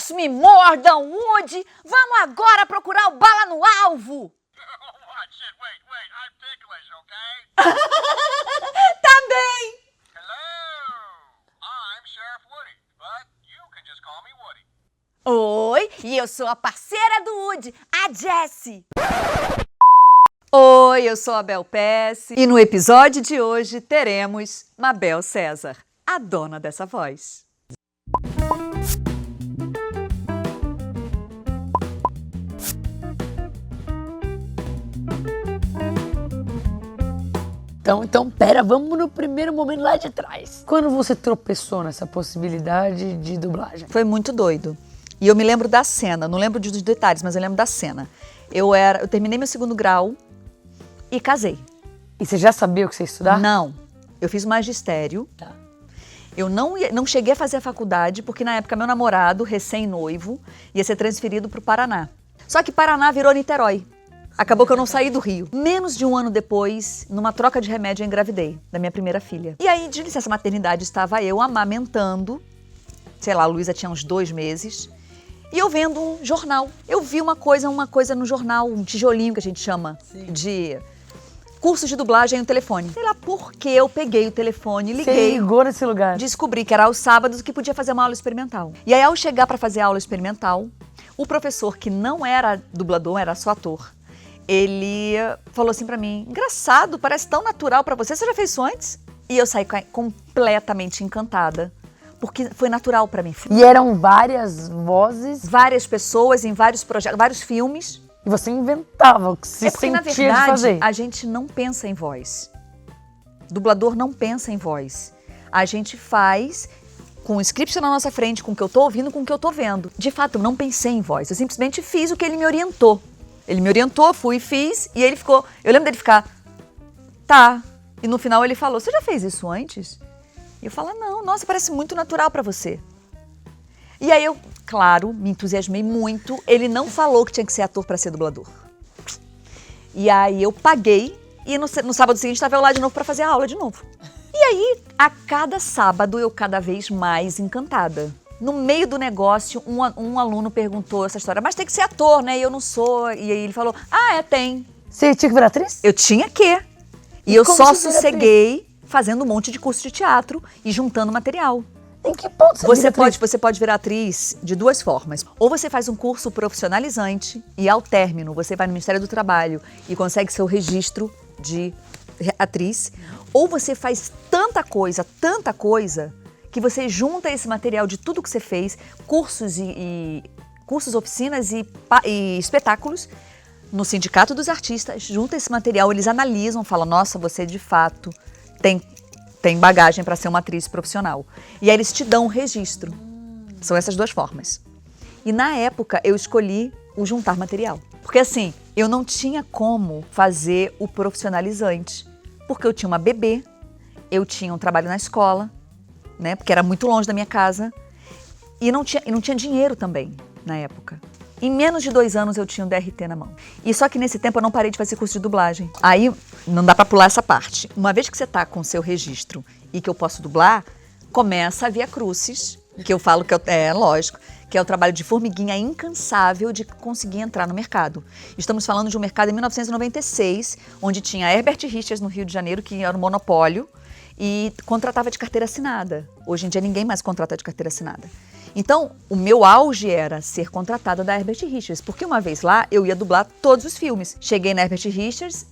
Pets me mordam, Woody! Vamos agora procurar o bala no alvo! Wait, I'm ticklish, okay? Tá bem! Hello, I'm Sheriff Woody, but you can just call me Woody. Oi, e eu sou a parceira do Woody, a Jessie. Oi, eu sou a Bel Pesce e no episódio de hoje teremos Mabel César, a dona dessa voz. Então, pera, vamos no primeiro momento lá de trás. Quando você tropeçou nessa possibilidade de dublagem? Foi muito doido. E eu me lembro da cena, não lembro dos detalhes, mas eu lembro da cena. Eu terminei meu 2º grau e casei. E você já sabia o que você ia estudar? Não, eu fiz magistério. Tá. Eu não cheguei a fazer a faculdade, porque na época meu namorado, recém-noivo, ia ser transferido para o Paraná. Só que Paraná virou Niterói. Acabou que eu não saí do Rio. Menos de um ano depois, numa troca de remédio, eu engravidei da minha primeira filha. E aí, de licença maternidade, estava eu amamentando. Sei lá, a Luísa tinha uns 2 meses. E eu vendo um jornal. Eu vi uma coisa no jornal, um tijolinho que a gente chama. Sim. De cursos de dublagem no telefone. Sei lá por que eu peguei o telefone, liguei. Você ligou nesse lugar? Descobri que era aos sábados que podia fazer uma aula experimental. E aí, ao chegar para fazer a aula experimental, o professor, que não era dublador, era só ator, ele falou assim pra mim: engraçado, parece tão natural pra você, você já fez isso antes? E eu saí completamente encantada, porque foi natural pra mim. E eram várias vozes? Várias pessoas em vários projetos, vários filmes. E você inventava o que se porque, sentia na verdade, de fazer. A gente não pensa em voz. Dublador não pensa em voz. A gente faz com o script na nossa frente, com o que eu tô ouvindo, com o que eu tô vendo. De fato, eu não pensei em voz, eu simplesmente fiz o que ele me orientou. Ele me orientou, fui e fiz, e ele ficou... Eu lembro dele ficar, tá. E no final ele falou, você já fez isso antes? E eu falo, não, nossa, parece muito natural pra você. E aí eu, claro, me entusiasmei muito. Ele não falou que tinha que ser ator pra ser dublador. E aí eu paguei, e no sábado seguinte estava eu lá de novo pra fazer a aula de novo. E aí, a cada sábado, eu cada vez mais encantada. No meio do negócio, um aluno perguntou essa história, mas tem que ser ator, né? E eu não sou. E aí ele falou, tem. Você tinha que virar atriz? Eu tinha que. E eu como só você vira sosseguei fazendo um monte de curso de teatro e juntando material. Em que ponto você vira atriz? Você pode virar atriz de 2 formas. Ou você faz um curso profissionalizante e ao término você vai no Ministério do Trabalho e consegue seu registro de atriz. Ou você faz tanta coisa, que você junta esse material de tudo que você fez, cursos cursos, oficinas e espetáculos, no Sindicato dos Artistas, junta esse material, eles analisam, falam, nossa, você de fato tem bagagem para ser uma atriz profissional. E aí eles te dão um registro. São essas 2 formas. E na época eu escolhi o juntar material. Porque assim, eu não tinha como fazer o profissionalizante, porque eu tinha uma bebê, eu tinha um trabalho na escola, né, porque era muito longe da minha casa, e não tinha dinheiro também, na época. Em menos de 2 anos eu tinha um DRT na mão. E só que nesse tempo eu não parei de fazer curso de dublagem. Aí não dá pra pular essa parte. Uma vez que você tá com o seu registro e que eu posso dublar, começa a Via Crucis, que eu falo que lógico, que é o trabalho de formiguinha incansável de conseguir entrar no mercado. Estamos falando de um mercado em 1996, onde tinha Herbert Richards no Rio de Janeiro, que era um monopólio, e contratava de carteira assinada. Hoje em dia ninguém mais contrata de carteira assinada. Então, o meu auge era ser contratada da Herbert Richards, porque uma vez lá eu ia dublar todos os filmes. Cheguei na Herbert Richards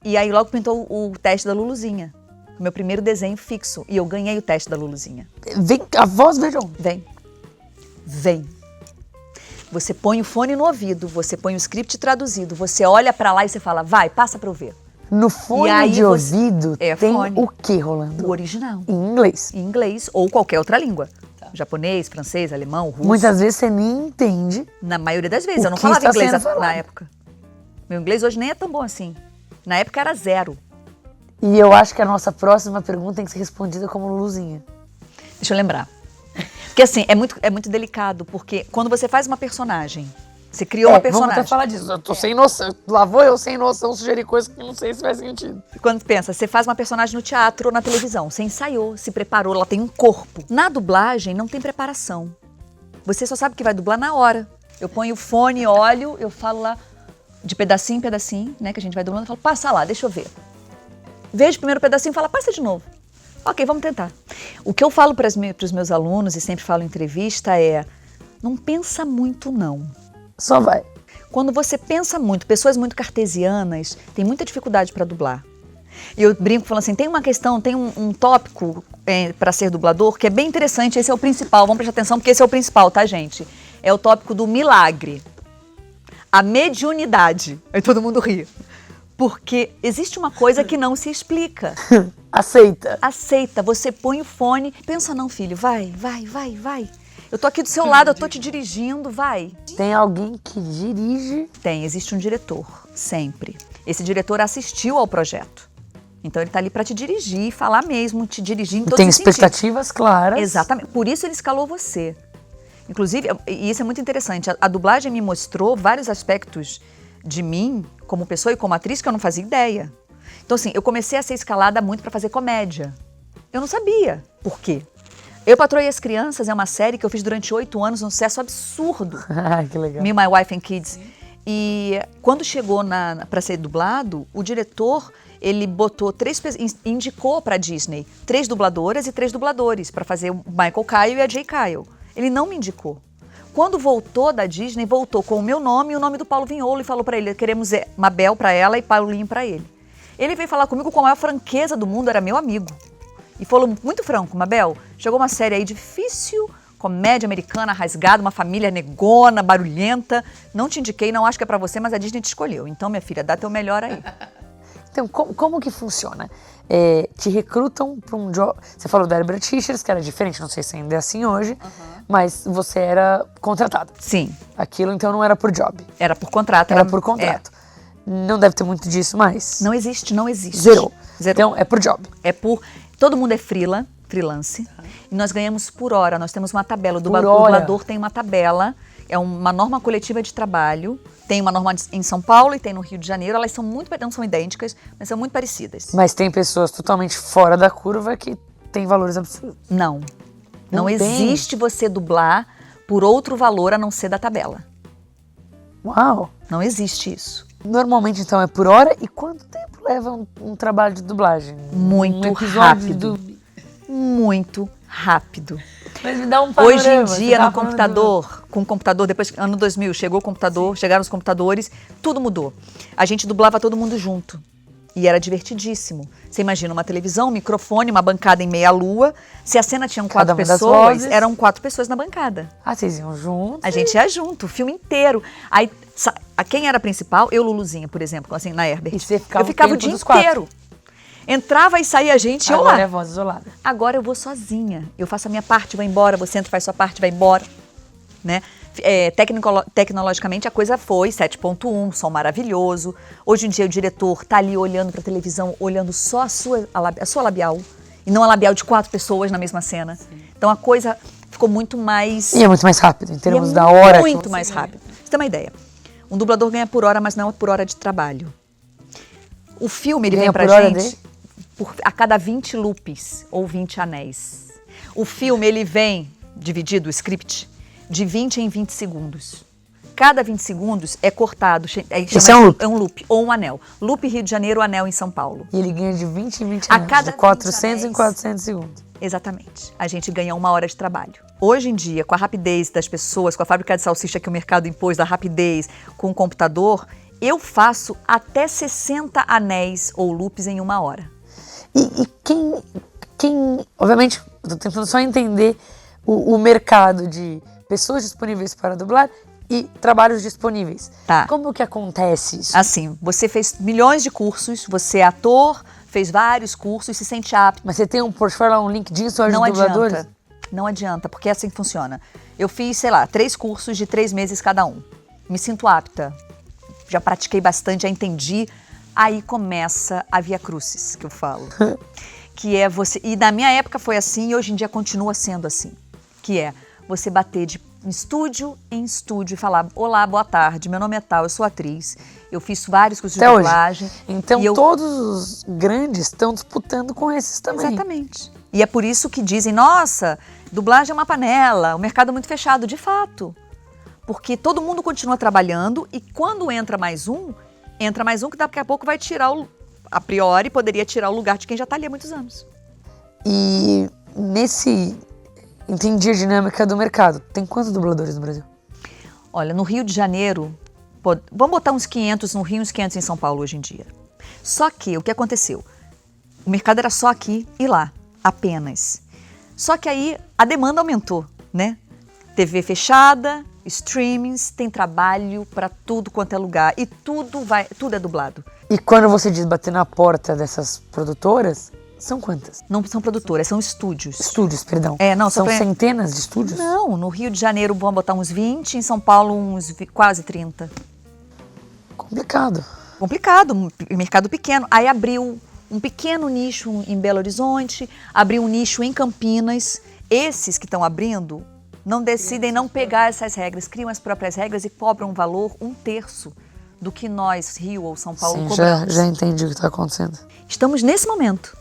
e aí logo pintou o teste da Luluzinha, o meu primeiro desenho fixo, e eu ganhei o teste da Luluzinha. A voz veio de onde? Vem. Você põe o fone no ouvido, você põe o script traduzido, você olha pra lá e você fala, vai, passa pra eu ver. No fone de ouvido tem fone. O que rolando? O original. Em inglês? Em inglês ou qualquer outra língua. Tá. Japonês, francês, alemão, russo. Muitas vezes você nem entende. Na maioria das vezes. Eu não falava inglês na época. Meu inglês hoje nem é tão bom assim. Na época era 0. E eu acho que a nossa próxima pergunta tem que ser respondida como Luluzinha. Deixa eu lembrar. Porque assim, é muito delicado, porque quando você faz uma personagem, você criou uma personagem. Vamos até falar disso. Eu tô sem noção. Lá vou eu sem noção sugerir coisas que não sei se faz sentido. Quando pensa, você faz uma personagem no teatro ou na televisão, você ensaiou, se preparou, ela tem um corpo. Na dublagem não tem preparação. Você só sabe que vai dublar na hora. Eu ponho o fone, olho, eu falo lá de pedacinho em pedacinho, né? Que a gente vai dublando, eu falo, passa lá, deixa eu ver. Vejo o primeiro pedacinho e falo, passa de novo. Ok, vamos tentar. O que eu falo para os meus alunos, e sempre falo em entrevista, é não pensa muito, não. Só vai. Quando você pensa muito, pessoas muito cartesianas têm muita dificuldade para dublar. E eu brinco falando assim, tem uma questão, tem um tópico para ser dublador que é bem interessante, esse é o principal, vamos prestar atenção porque esse é o principal, tá, gente? É o tópico do milagre. A mediunidade. Aí todo mundo ri. Porque existe uma coisa que não se explica. Aceita. Aceita, você põe o fone, pensa não, filho, vai. Eu tô aqui do seu lado, eu tô te dirigindo, vai. Tem alguém que dirige. Tem, existe um diretor, sempre. Esse diretor assistiu ao projeto. Então ele tá ali para te dirigir, falar mesmo, te dirigir em todos Tem os sentidos. expectativas claras. Exatamente, por isso ele escalou você. Inclusive, e isso é muito interessante, a dublagem me mostrou vários aspectos de mim, como pessoa e como atriz, que eu não fazia ideia. Então assim, eu comecei a ser escalada muito para fazer comédia. Eu não sabia por quê. Eu Patroei as Crianças é uma série que eu fiz durante 8 anos, um sucesso absurdo. Que legal. Me, My Wife and Kids. E quando chegou para ser dublado, o diretor, ele botou indicou para Disney 3 dubladoras e 3 dubladores para fazer o Michael Kyle e a Jay Kyle. Ele não me indicou. Quando voltou da Disney, voltou com o meu nome e o nome do Paulo Vignolo e falou para ele, queremos Mabel para ela e Paulinho para ele. Ele veio falar comigo com a maior franqueza do mundo, era meu amigo. E falou muito franco, Mabel, chegou uma série aí difícil, comédia americana, rasgada, uma família negona, barulhenta. Não te indiquei, não acho que é pra você, mas a Disney te escolheu. Então, minha filha, dá teu melhor aí. Então, como que funciona? Te recrutam para um job. Você falou da Herbert Richards, que era diferente, não sei se ainda é assim hoje, mas você era contratada. Sim. Aquilo, então, não era por job. Era por contrato. Era por contrato. Não deve ter muito disso mais. Não existe, não existe. Zerou. Então, é por job. Todo mundo é freelance, e nós ganhamos por hora, nós temos uma tabela, o dublador tem uma tabela, é uma norma coletiva de trabalho, tem uma norma em São Paulo e tem no Rio de Janeiro, elas não são idênticas, mas são muito parecidas. Mas tem pessoas totalmente fora da curva que têm valores absurdos. Não existe você dublar por outro valor a não ser da tabela. Uau! Não existe isso. Normalmente, então, é por hora. E quanto tempo leva um trabalho de dublagem? Muito rápido. Muito rápido. Mas me dá um panorama. Hoje em dia, no computador, com o computador, depois, ano 2000, chegou o computador, chegaram os computadores, tudo mudou. A gente dublava todo mundo junto. E era divertidíssimo. Você imagina uma televisão, um microfone, uma bancada em meia-lua. Se a cena tinha 4 pessoas, eram 4 pessoas na bancada. Ah, vocês iam juntos? A gente ia junto, o filme inteiro. Aí, quem era a principal? Eu, Luluzinha, por exemplo, assim, na Herbert. E você ficava eu ficava o dia inteiro. Entrava e saía a gente, eu lá. Agora é voz isolada. Agora eu vou sozinha. Eu faço a minha parte, vou embora, você entra, faz sua parte, vai embora. Né? Tecnologicamente a coisa foi 7.1, som maravilhoso. Hoje em dia o diretor tá ali olhando pra televisão, olhando só a sua labial. E não a labial de 4 pessoas na mesma cena. Sim. Então a coisa ficou muito mais... E é muito mais rápido, em termos da hora. Muito mais rápido. Você tem uma ideia. Um dublador ganha por hora, mas não é por hora de trabalho. O filme, ele vem pra gente a cada 20 loops ou 20 anéis. O filme, ele vem dividido, o script, de 20 em 20 segundos. Cada 20 segundos é cortado. Esse é um loop? É um loop, ou um anel. Loop Rio de Janeiro, anel em São Paulo. E ele ganha de 20 em 20 a cada de 400 em 400 segundos. Exatamente. A gente ganha 1 hora de trabalho. Hoje em dia, com a rapidez das pessoas, com a fábrica de salsicha que o mercado impôs, da rapidez, com o computador, eu faço até 60 anéis ou loops em 1 hora. E quem... Obviamente, eu tô tentando só entender o mercado de pessoas disponíveis para dublar e trabalhos disponíveis. Tá. Como que acontece isso? Assim, você fez milhões de cursos, você é ator, fez vários cursos, se sente apto. Mas você tem um portfólio, um LinkedIn só de dubladores? Não adianta, porque é assim que funciona. Eu fiz, 3 cursos de 3 meses cada um. Me sinto apta. Já pratiquei bastante, já entendi. Aí começa a Via Crucis, que eu falo. Que é você... E na minha época foi assim e hoje em dia continua sendo assim. Que é você bater de estúdio em estúdio e falar: olá, boa tarde, meu nome é tal, eu sou atriz, eu fiz vários cursos de dublagem. Então todos os grandes estão disputando com esses também. Exatamente. E é por isso que dizem, nossa, dublagem é uma panela, o mercado é muito fechado. De fato. Porque todo mundo continua trabalhando e quando entra mais um que daqui a pouco vai tirar a priori, poderia tirar o lugar de quem já está ali há muitos anos. E entendi a dinâmica do mercado. Tem quantos dubladores no Brasil? Olha, no Rio de Janeiro, vamos botar uns 500 no Rio e uns 500 em São Paulo hoje em dia. Só que o que aconteceu? O mercado era só aqui e lá, apenas. Só que aí a demanda aumentou, né? TV fechada, streamings, tem trabalho para tudo quanto é lugar e tudo é dublado. E quando você diz bater na porta dessas produtoras, são quantas? Não são produtoras, são estúdios. Estúdios, perdão. Não, são centenas de estúdios? Não, no Rio de Janeiro vamos botar uns 20, em São Paulo uns quase 30. Complicado. Complicado, mercado pequeno. Aí abriu um pequeno nicho em Belo Horizonte, abriu um nicho em Campinas. Esses que estão abrindo não decidem não pegar essas regras, criam as próprias regras e cobram um valor 1/3 do que nós, Rio ou São Paulo, Sim, cobramos. já entendi o que está acontecendo. Estamos nesse momento.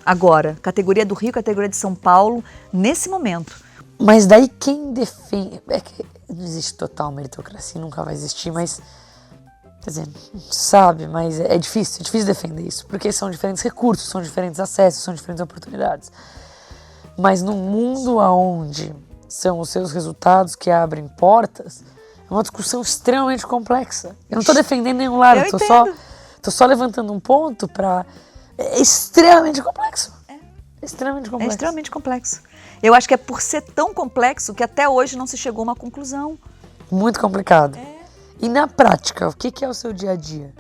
Agora, categoria do Rio, categoria de São Paulo, nesse momento. Mas daí quem defende... É que não existe total meritocracia, nunca vai existir, mas... Quer dizer, sabe, mas é difícil defender isso, porque são diferentes recursos, são diferentes acessos, são diferentes oportunidades. Mas num mundo onde são os seus resultados que abrem portas, é uma discussão extremamente complexa. Eu não estou defendendo nenhum lado, tô só levantando um ponto para... É extremamente complexo. Extremamente complexo. É extremamente complexo. Eu acho que é por ser tão complexo que até hoje não se chegou a uma conclusão. Muito complicado. E na prática, o que é o seu dia a dia?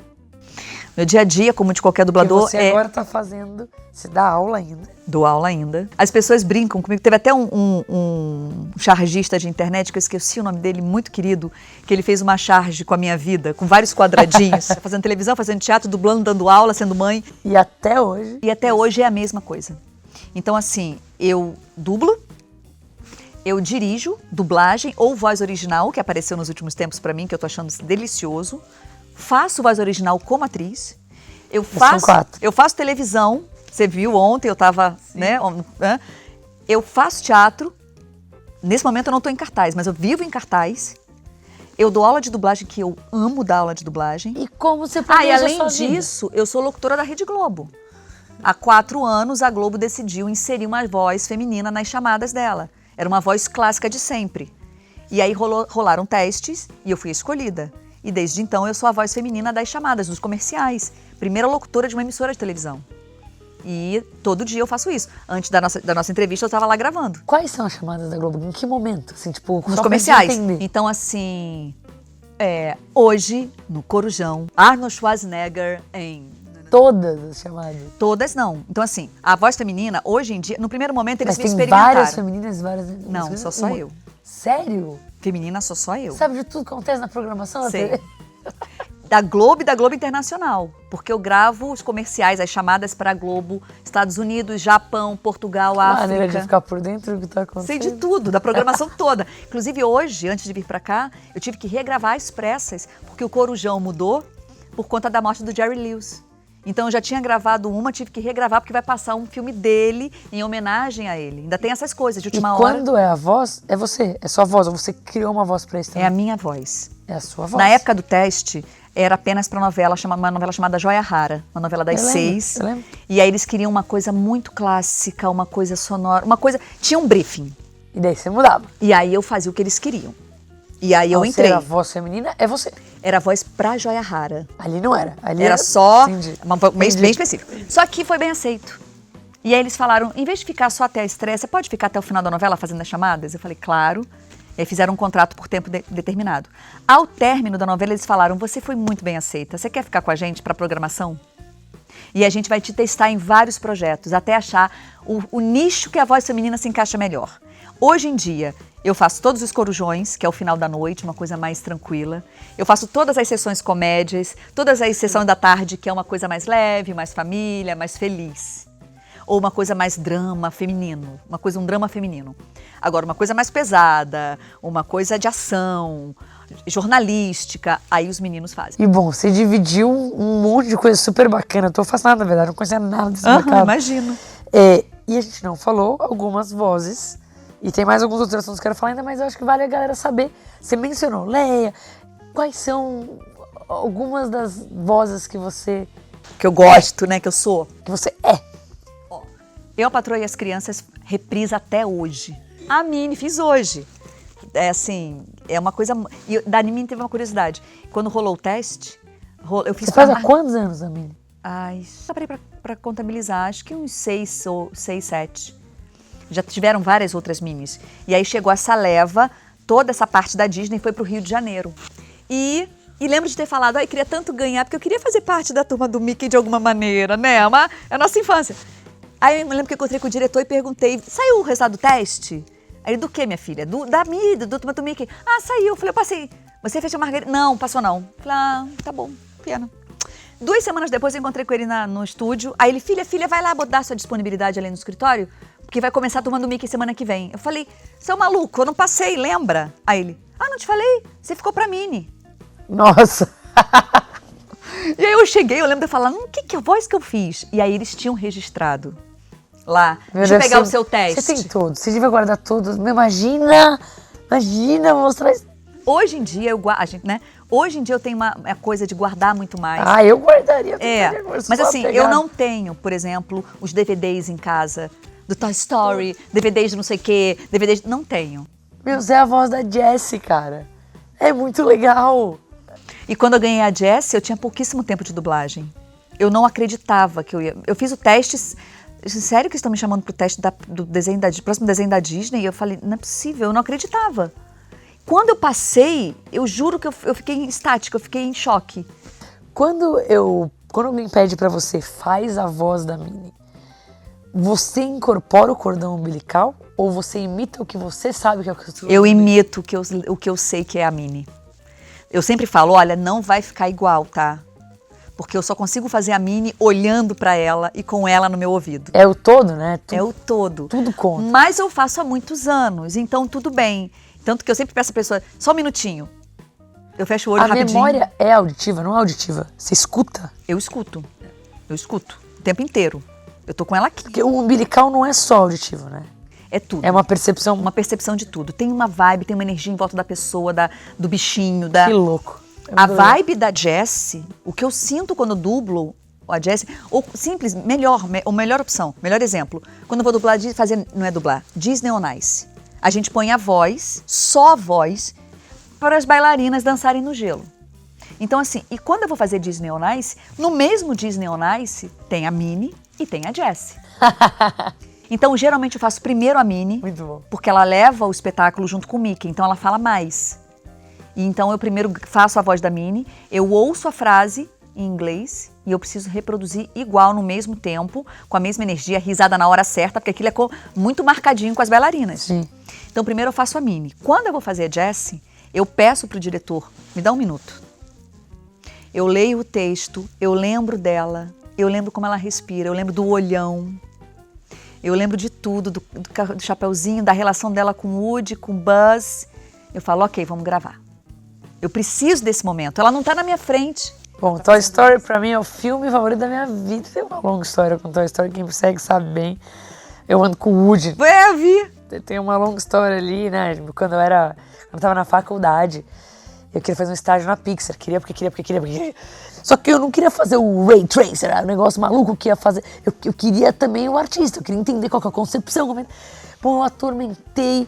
Meu dia a dia, como de qualquer dublador, você agora está fazendo... Você dá aula ainda? Dou aula ainda. As pessoas brincam comigo. Teve até um chargista de internet, que eu esqueci o nome dele, muito querido, que ele fez uma charge com a minha vida, com vários quadradinhos, fazendo televisão, fazendo teatro, dublando, dando aula, sendo mãe. E até hoje? E até hoje é a mesma coisa. Então, assim, eu dublo, eu dirijo dublagem ou voz original, que apareceu nos últimos tempos pra mim, que eu tô achando delicioso. Faço voz original como atriz. Eu faço televisão. Você viu ontem, eu tava, né? Eu faço teatro. Nesse momento eu não tô em cartaz, mas eu vivo em cartaz. Eu dou aula de dublagem, que eu amo dar aula de dublagem. E como você planeja e além sua vida? disso, eu sou locutora da Rede Globo. Há 4 anos, a Globo decidiu inserir uma voz feminina nas chamadas dela. Era uma voz clássica de sempre. E aí rolaram testes e eu fui escolhida. E desde então eu sou a voz feminina das chamadas, dos comerciais. Primeira locutora de uma emissora de televisão. E todo dia eu faço isso. Antes da nossa entrevista eu estava lá gravando. Quais são as chamadas da Globo? Em que momento? Assim, tipo, nos comerciais. Então assim, hoje, no Corujão, Arnold Schwarzenegger em... Todas as chamadas? Todas não. Então assim, a voz feminina, hoje em dia, no primeiro momento eles me tem experimentaram. Várias femininas, várias... Não, só eu. Sério? Feminina só eu. Sabe de tudo que acontece na programação? Sei. Da Globo e da Globo Internacional, porque eu gravo os comerciais, as chamadas para a Globo, Estados Unidos, Japão, Portugal, África. Maneira de ficar por dentro do que está acontecendo. Sei de tudo, da programação toda. Inclusive hoje, antes de vir para cá, eu tive que regravar as pressas, porque o Corujão mudou por conta da morte do Jerry Lewis. Então eu já tinha gravado uma, tive que regravar, porque vai passar um filme dele em homenagem a ele. Ainda tem essas coisas de última hora. E quando é a voz, é você, é sua voz, ou você criou uma voz para isso também? É a minha voz. É a sua voz. Na época do teste, era apenas para uma novela chamada Joia Rara, uma novela das 6. Eu lembro. E aí eles queriam uma coisa muito clássica, uma coisa sonora, uma coisa... Tinha um briefing. E daí você mudava. E aí eu fazia o que eles queriam. E aí eu entrei. Ser a voz feminina é você. Era a voz pra Joia Rara. Ali não era. Ali era só bem Entendi. específico. Só que foi bem aceito. E aí eles falaram, em vez de ficar só até a estreia, você pode ficar até o final da novela fazendo as chamadas? Eu falei, claro. E aí fizeram um contrato por tempo determinado. Ao término da novela, eles falaram, você foi muito bem aceita. Você quer ficar com a gente pra programação? E a gente vai te testar em vários projetos, até achar o nicho que a voz feminina se encaixa melhor. Hoje em dia, eu faço todos os corujões, que é o final da noite, uma coisa mais tranquila. Eu faço todas as sessões comédias, todas as sessões da tarde, que é uma coisa mais leve, mais família, mais feliz. Ou uma coisa mais drama feminino, um drama feminino. Agora, uma coisa mais pesada, uma coisa de ação, jornalística, aí os meninos fazem. E bom, você dividiu um monte de coisa super bacana. Eu tô fascinada, na verdade, não conhecia nada desse mercado. Imagino. E a gente não falou algumas vozes. E tem mais alguns outros assuntos que eu quero falar ainda, mas eu acho que vale a galera saber. Você mencionou Leia. Quais são algumas das vozes que você Que eu gosto, né? Que eu sou. é? Ó, Eu, a Patroa e as Crianças, reprisa até hoje. A Minnie fiz hoje. É assim, é uma coisa... E da Minnie teve uma curiosidade. Quando rolou o teste, eu fiz... Você faz há quantos anos, Amine? Ai, só parei pra contabilizar, acho que uns 6 ou 6, 7. Já tiveram várias outras Minnies. E aí chegou essa leva, toda essa parte da Disney foi pro Rio de Janeiro. E lembro de ter falado, ai, queria tanto ganhar, porque eu queria fazer parte da turma do Mickey de alguma maneira, né? É a nossa infância. Aí eu me lembro que eu encontrei com o diretor e perguntei, saiu o resultado do teste? Aí, do que, minha filha? Da Mickey, do turma do Mickey. Ah, saiu. Eu falei, eu passei. Você fez a margarida? Não, passou não. Eu falei, ah, tá bom, pena. 2 semanas depois eu encontrei com ele no estúdio. Aí ele, filha, vai lá botar sua disponibilidade ali no escritório, porque vai começar a turma do Mickey semana que vem. Eu falei, seu maluco, eu não passei, lembra? Aí ele, não te falei, você ficou pra Minnie. Nossa! E aí eu cheguei, eu lembro de eu falar, que voz que eu fiz? E aí eles tinham registrado lá. Deixa eu pegar o seu teste. Você tem todos, você devia guardar todos. Imagina mostrar isso. Hoje em dia, Hoje em dia eu tenho uma coisa de guardar muito mais. Ah, eu guardaria. Mas assim, eu não tenho, por exemplo, os DVDs em casa, do Toy Story, DVDs de não sei o quê, DVDs... Não tenho. Meu, você é a voz da Jessie, cara. É muito legal. E quando eu ganhei a Jessie, eu tinha pouquíssimo tempo de dublagem. Eu não acreditava que eu ia... Eu fiz o teste... Sério que estão me chamando pro teste do próximo desenho da Disney? E eu falei, não é possível, eu não acreditava. Quando eu passei, eu juro que eu fiquei estática, eu fiquei em choque. Quando alguém pede pra você, faz a voz da Minnie, você incorpora o cordão umbilical ou você imita o que você sabe que é o que eu imito o que eu sei que é a Minnie. Eu sempre falo, olha, não vai ficar igual, tá? Porque eu só consigo fazer a Minnie olhando pra ela e com ela no meu ouvido. É o todo, né? É o todo. Tudo conta. Mas eu faço há muitos anos, então tudo bem. Tanto que eu sempre peço a pessoa, só um minutinho. Eu fecho o olho rapidinho. A memória é auditiva, não é auditiva. Você escuta? Eu escuto o tempo inteiro. Eu tô com ela aqui. Porque o umbilical não é só auditivo, né? É tudo. É uma percepção. Uma percepção de tudo. Tem uma vibe, tem uma energia em volta da pessoa, do bichinho. Que louco. A vibe da Jessie, o que eu sinto quando eu dublo a Jessie, ou simples, melhor opção, melhor exemplo. Quando eu vou dublar, Disney on Ice. A gente põe a voz, só a voz, para as bailarinas dançarem no gelo. Então assim, e quando eu vou fazer Disney on Ice, no mesmo Disney on Ice, tem a Minnie e tem a Jessie. Então, geralmente eu faço primeiro a Minnie, muito bom, porque ela leva o espetáculo junto com o Mickey, então ela fala mais. E então eu primeiro faço a voz da Minnie, eu ouço a frase em inglês e eu preciso reproduzir igual no mesmo tempo, com a mesma energia, risada na hora certa, porque aquilo é muito marcadinho com as bailarinas. Sim. Então primeiro eu faço a Minnie. Quando eu vou fazer a Jessie, eu peço pro diretor, me dá um minuto. Eu leio o texto, eu lembro dela, eu lembro como ela respira, eu lembro do olhão, eu lembro de tudo, do chapeuzinho, da relação dela com o Woody, com o Buzz. Eu falo, ok, vamos gravar. Eu preciso desse momento, ela não tá na minha frente. Bom, Toy Story pra mim é o filme favorito da minha vida. Tem uma longa história com Toy Story, quem me segue sabe bem. Eu ando com o Woody. Eu vi. Tem uma longa história ali, né? Quando eu tava na faculdade, eu queria fazer um estágio na Pixar. Queria. Só que eu não queria fazer o Ray Tracer, era um negócio maluco que ia fazer. Eu queria também o artista, eu queria entender qual que é a concepção. Bom, eu atormentei.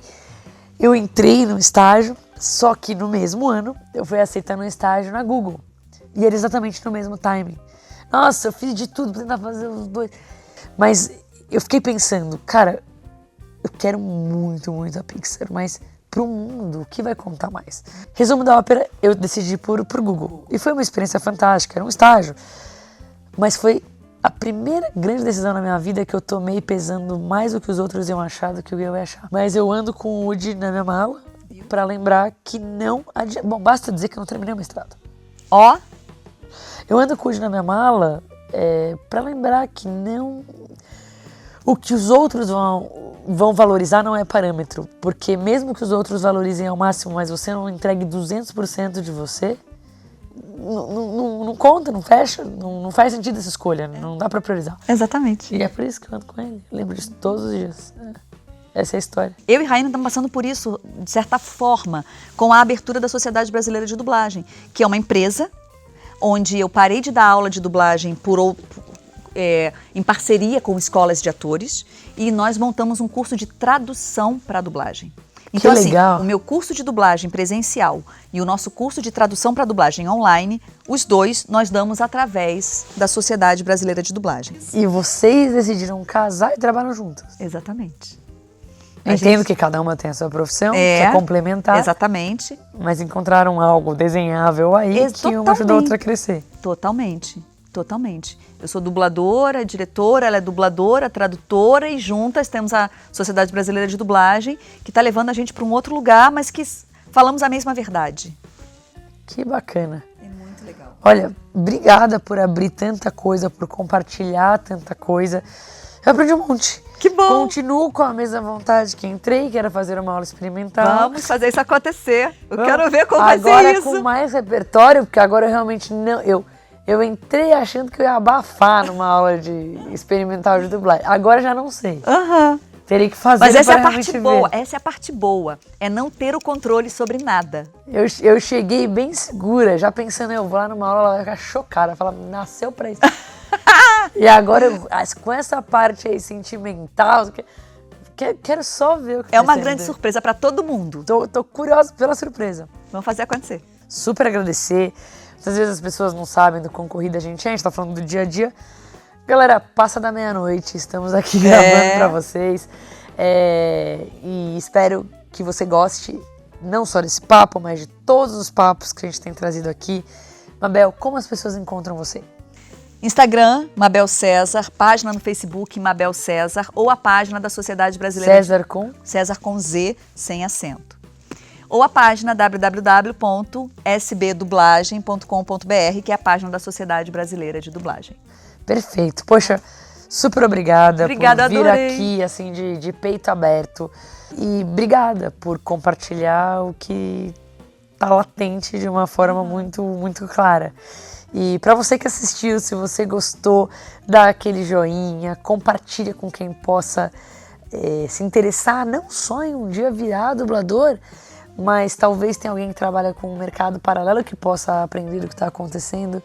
Eu entrei no estágio, só que no mesmo ano eu fui aceitando um estágio na Google. E era exatamente no mesmo timing. Nossa, eu fiz de tudo pra tentar fazer os dois. Mas eu fiquei pensando, cara, eu quero muito, muito a Pixar, mas pro mundo, o que vai contar mais? Resumo da ópera, eu decidi por Google. E foi uma experiência fantástica, era um estágio. Mas foi a primeira grande decisão na minha vida que eu tomei pesando mais do que os outros iam achar do que eu ia achar. Mas eu ando com o Woody na minha mala pra lembrar que não adianta. Bom, basta dizer que eu não terminei o mestrado. Ó. Eu ando com o Woody na minha mala pra lembrar que não... O que os outros vão valorizar não é parâmetro. Porque mesmo que os outros valorizem ao máximo, mas você não entregue 200% de você, não conta, não fecha, não faz sentido essa escolha, não dá pra priorizar. Exatamente. E é por isso que eu ando com ele, eu lembro disso todos os dias. Essa é a história. Eu e Raina estamos passando por isso, de certa forma, com a abertura da Sociedade Brasileira de Dublagem, que é uma empresa onde eu parei de dar aula de dublagem em parceria com escolas de atores e nós montamos um curso de tradução para dublagem. Então, Que legal. o meu curso de dublagem presencial e o nosso curso de tradução para dublagem online, os dois nós damos através da Sociedade Brasileira de Dublagem. E vocês decidiram casar e trabalham juntas. Exatamente. Eu entendo que cada uma tem a sua profissão, que é complementar, Exatamente. mas encontraram algo desenhável aí que uma ajuda a outra a crescer. Totalmente. Totalmente. Eu sou dubladora, diretora, ela é dubladora, tradutora e juntas temos a Sociedade Brasileira de Dublagem, que está levando a gente para um outro lugar, mas que falamos a mesma verdade. Que bacana. É muito legal. Olha, obrigada por abrir tanta coisa, por compartilhar tanta coisa. Eu aprendi um monte. Que bom! Continuo com a mesma vontade que entrei, que era fazer uma aula experimental. Vamos fazer isso acontecer. Eu quero ver como vai ser agora isso. com mais repertório, porque agora eu realmente não... Eu entrei achando que eu ia abafar numa aula de experimental de dublagem. Agora já não sei. Aham. Teria que fazer. Mas essa é a para parte realmente boa. ver. Essa é a parte boa. É não ter o controle sobre nada. Eu cheguei bem segura, já pensando, eu vou lá numa aula, ela vai ficar chocada, falar, nasceu pra isso. E agora, com essa parte aí sentimental, quero só ver o que É uma vai ser. grande surpresa para todo mundo. Tô curiosa pela surpresa. Vamos fazer acontecer. Super agradecer. Muitas vezes as pessoas não sabem do quão corrida a gente tá falando do dia a dia. Galera, passa da meia-noite, estamos aqui gravando pra vocês. E espero que você goste, não só desse papo, mas de todos os papos que a gente tem trazido aqui. Mabel, como as pessoas encontram você? Instagram, Mabel César, página no Facebook, Mabel César, ou a página da Sociedade Brasileira César com Z, sem acento. Ou a página www.sbdublagem.com.br, que é a página da Sociedade Brasileira de Dublagem. Perfeito. Poxa, super obrigada por vir adorei. aqui, assim, de peito aberto. E obrigada por compartilhar o que tá latente de uma forma muito, muito clara. E para você que assistiu, se você gostou, dá aquele joinha, compartilha com quem possa se interessar, não só em um dia virar dublador, mas talvez tenha alguém que trabalha com um mercado paralelo que possa aprender o que está acontecendo,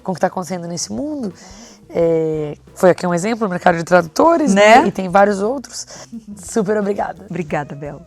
com o que está acontecendo nesse mundo. Foi aqui um exemplo, o mercado de tradutores, né? E tem vários outros. Super obrigada. Obrigada, Bel.